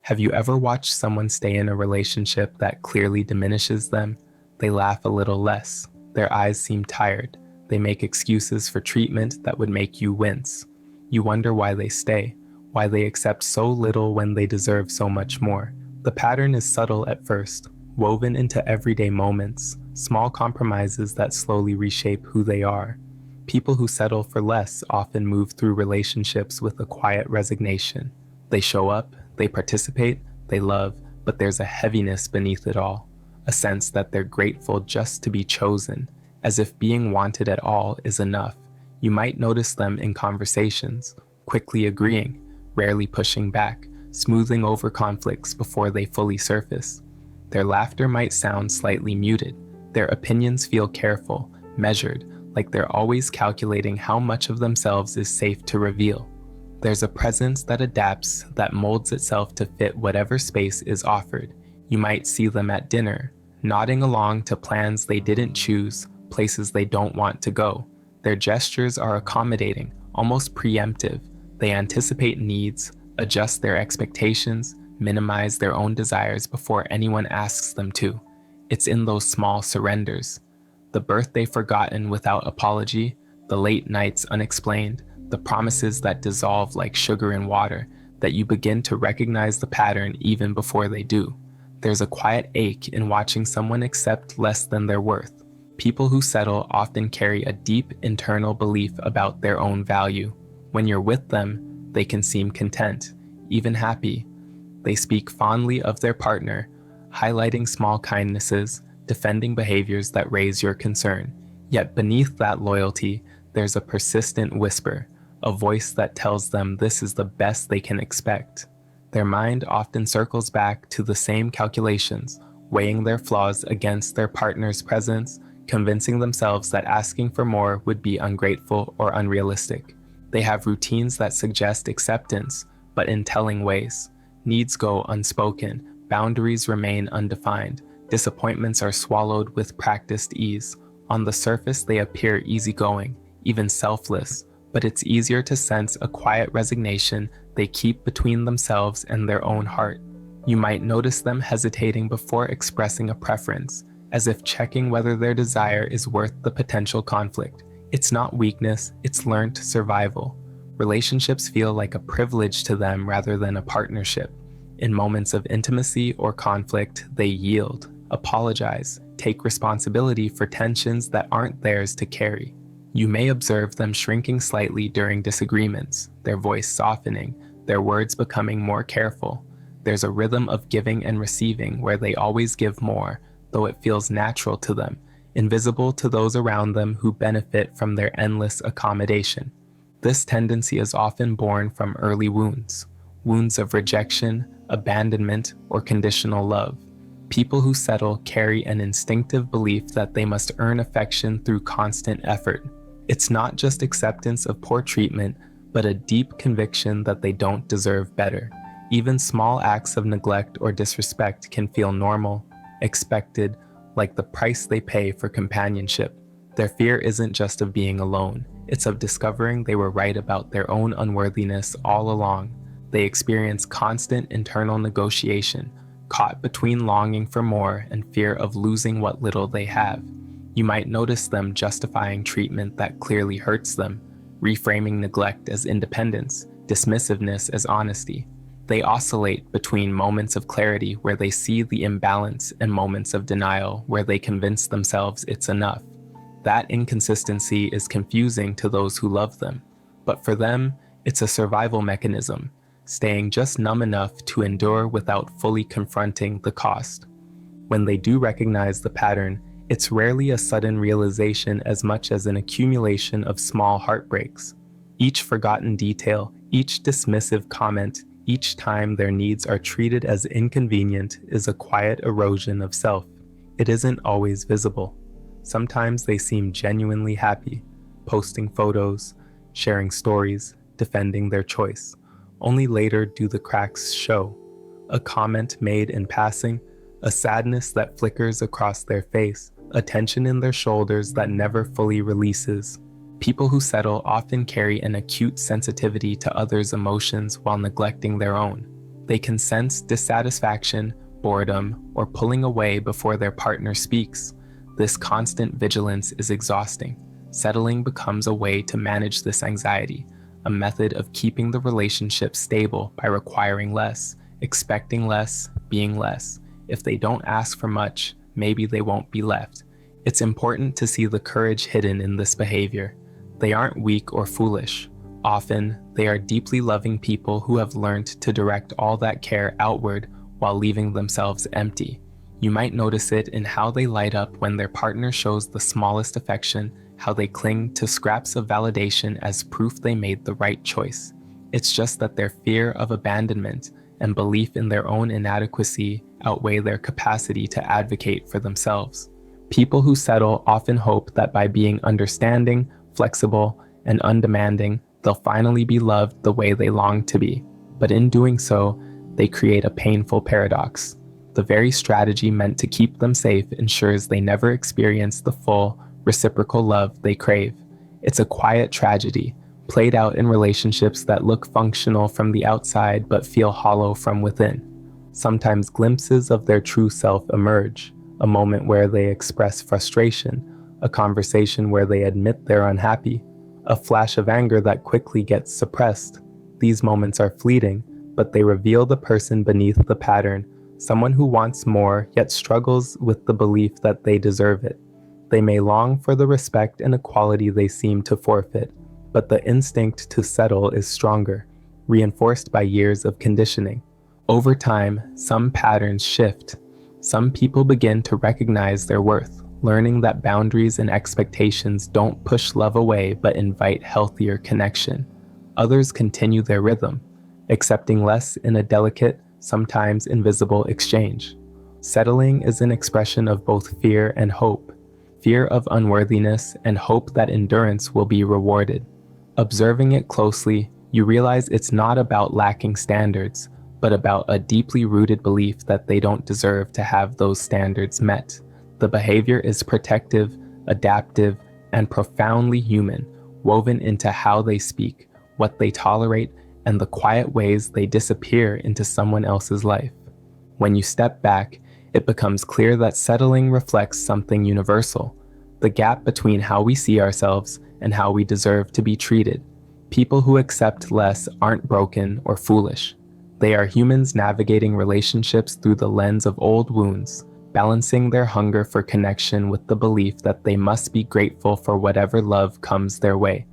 Have you ever watched someone stay in a relationship that clearly diminishes them? They laugh a little less. Their eyes seem tired. They make excuses for treatment that would make you wince. You wonder why they stay, why they accept so little when they deserve so much more. The pattern is subtle at first, woven into everyday moments, small compromises that slowly reshape who they are. People who settle for less often move through relationships with a quiet resignation. They show up, they participate, they love, but there's a heaviness beneath it all, a sense that they're grateful just to be chosen, as if being wanted at all is enough. You might notice them in conversations, quickly agreeing, rarely pushing back, smoothing over conflicts before they fully surface. Their laughter might sound slightly muted. Their opinions feel careful, measured, like they're always calculating how much of themselves is safe to reveal. There's a presence that adapts, that molds itself to fit whatever space is offered. You might see them at dinner, nodding along to plans they didn't choose, places they don't want to go. Their gestures are accommodating, almost preemptive. They anticipate needs, adjust their expectations, minimize their own desires before anyone asks them to. It's in those small surrenders. The birthday forgotten without apology, the late nights unexplained, the promises that dissolve like sugar in water, that you begin to recognize the pattern even before they do. There's a quiet ache in watching someone accept less than their worth. People who settle often carry a deep internal belief about their own value. When you're with them, they can seem content, even happy. They speak fondly of their partner, highlighting small kindnesses, defending behaviors that raise your concern. Yet beneath that loyalty, there's a persistent whisper, a voice that tells them this is the best they can expect. Their mind often circles back to the same calculations, weighing their flaws against their partner's presence, convincing themselves that asking for more would be ungrateful or unrealistic. They have routines that suggest acceptance, but in telling ways. Needs go unspoken, boundaries remain undefined, disappointments are swallowed with practiced ease. On the surface, they appear easygoing, even selfless, but it's easier to sense a quiet resignation they keep between themselves and their own heart. You might notice them hesitating before expressing a preference, as if checking whether their desire is worth the potential conflict. It's not weakness, it's learned survival. Relationships feel like a privilege to them rather than a partnership. In moments of intimacy or conflict, they yield, apologize, take responsibility for tensions that aren't theirs to carry. You may observe them shrinking slightly during disagreements, their voice softening, their words becoming more careful. There's a rhythm of giving and receiving where they always give more, though it feels natural to them, invisible to those around them who benefit from their endless accommodation. This tendency is often born from early wounds of rejection, abandonment, or conditional love. People who settle carry an instinctive belief that they must earn affection through constant effort. It's not just acceptance of poor treatment, but a deep conviction that they don't deserve better. Even small acts of neglect or disrespect can feel normal, expected, like the price they pay for companionship. Their fear isn't just of being alone, it's of discovering they were right about their own unworthiness all along. They experience constant internal negotiation, caught between longing for more and fear of losing what little they have. You might notice them justifying treatment that clearly hurts them, reframing neglect as independence, dismissiveness as honesty. They oscillate between moments of clarity where they see the imbalance and moments of denial where they convince themselves it's enough. That inconsistency is confusing to those who love them, but for them, it's a survival mechanism, staying just numb enough to endure without fully confronting the cost. When they do recognize the pattern, it's rarely a sudden realization as much as an accumulation of small heartbreaks. Each forgotten detail, each dismissive comment, each time their needs are treated as inconvenient is a quiet erosion of self. It isn't always visible. Sometimes they seem genuinely happy, posting photos, sharing stories, defending their choice. Only later do the cracks show. A comment made in passing, a sadness that flickers across their face, a tension in their shoulders that never fully releases. People who settle often carry an acute sensitivity to others' emotions while neglecting their own. They can sense dissatisfaction, boredom, or pulling away before their partner speaks. This constant vigilance is exhausting. Settling becomes a way to manage this anxiety, a method of keeping the relationship stable by requiring less, expecting less, being less. If they don't ask for much, maybe they won't be left. It's important to see the courage hidden in this behavior. They aren't weak or foolish. Often, they are deeply loving people who have learned to direct all that care outward while leaving themselves empty. You might notice it in how they light up when their partner shows the smallest affection, how they cling to scraps of validation as proof they made the right choice. It's just that their fear of abandonment and belief in their own inadequacy outweigh their capacity to advocate for themselves. People who settle often hope that by being understanding, flexible, and undemanding, they'll finally be loved the way they long to be. But in doing so, they create a painful paradox. The very strategy meant to keep them safe ensures they never experience the full, reciprocal love they crave. It's a quiet tragedy, played out in relationships that look functional from the outside but feel hollow from within. Sometimes glimpses of their true self emerge, a moment where they express frustration, a conversation where they admit they're unhappy, a flash of anger that quickly gets suppressed. These moments are fleeting, but they reveal the person beneath the pattern, someone who wants more yet struggles with the belief that they deserve it. They may long for the respect and equality they seem to forfeit, but the instinct to settle is stronger, reinforced by years of conditioning. Over time, some patterns shift. Some people begin to recognize their worth, learning that boundaries and expectations don't push love away but invite healthier connection. Others continue their rhythm, accepting less in a delicate, sometimes invisible exchange. Settling is an expression of both fear and hope, fear of unworthiness and hope that endurance will be rewarded. Observing it closely, you realize it's not about lacking standards, but about a deeply rooted belief that they don't deserve to have those standards met. The behavior is protective, adaptive, and profoundly human, woven into how they speak, what they tolerate, and the quiet ways they disappear into someone else's life. When you step back, it becomes clear that settling reflects something universal, the gap between how we see ourselves and how we deserve to be treated. People who accept less aren't broken or foolish. They are humans navigating relationships through the lens of old wounds, balancing their hunger for connection with the belief that they must be grateful for whatever love comes their way.